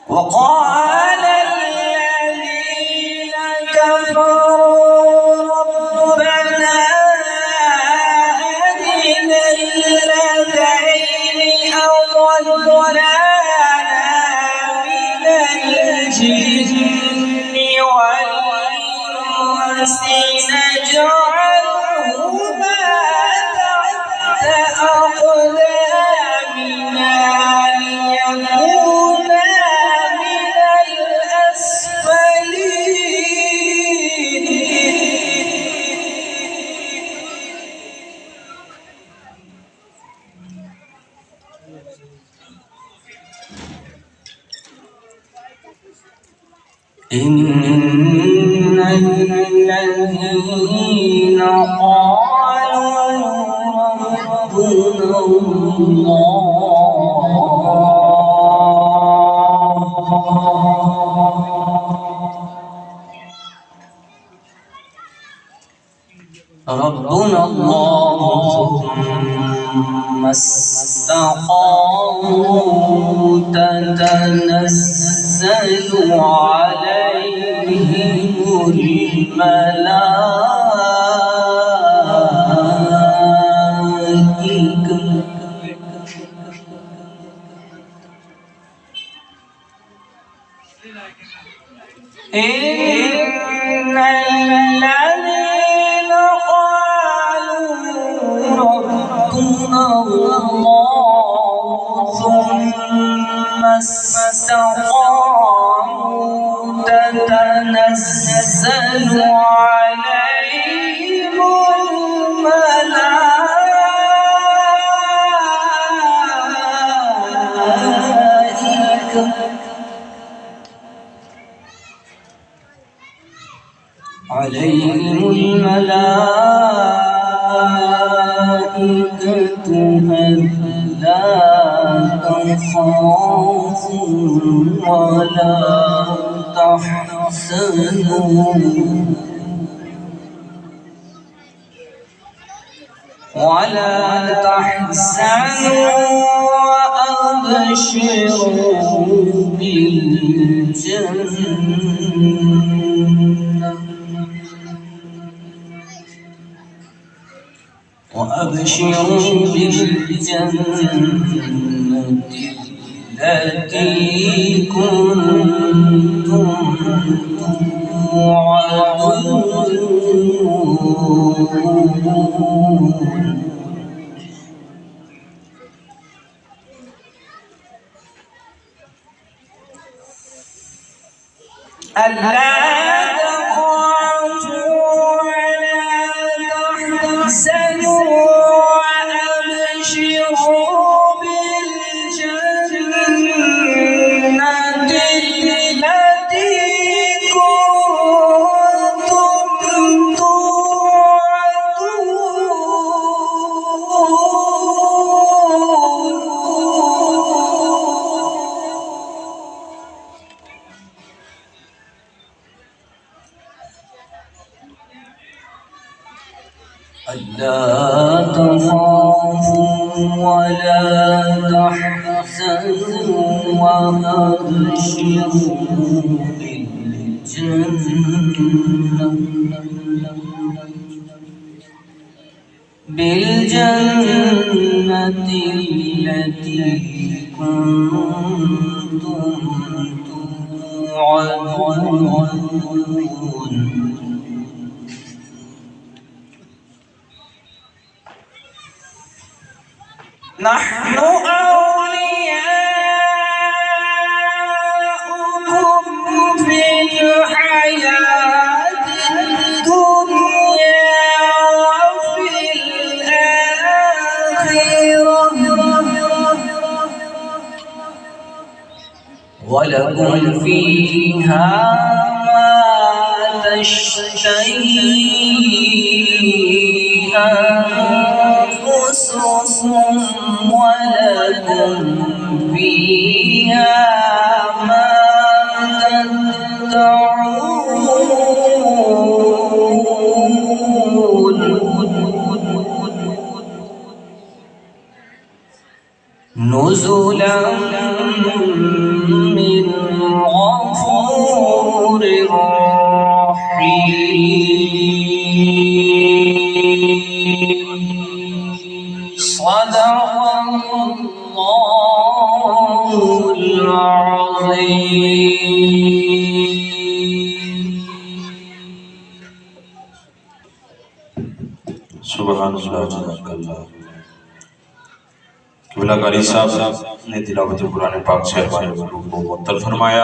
وقال الذين كفروا ربنا أرنا الذين أضلانا من الجن والإنس نجعلهما تحت أقدامنا ليكونا من الأسفلين. إن الذين قالوا ربنا الله ثم استقاموا تتنزل عليهم الملائكة إن الذين قالوا ربنا الله ثم استقاموا تتنزل عليهم الملائكة ألا تخافوا ولا تحزنوا وأبشروا بالجنة التي كنتم توعدون. ألا تخافوا ولا تحزنوا وأبشروا بالجنة التي كنتم ألا تخافوا ولا تحزنوا وأبشروا بالجنة التي كنتم توعدون. نحن أولياؤكم في الحياة الدنيا وفي الآخرة ولكم فيها ما تشتهي أنفسكم ولكم فيها ما تدعون. نزلا من सदक़ल्लाहुल अज़ीम। सुबहानल्लाह जज़ाकल्लाह। क़िबला कारी साहब ने तिलावत कुरान पाक से हमारे रूह को मुअत्तल फरमाया।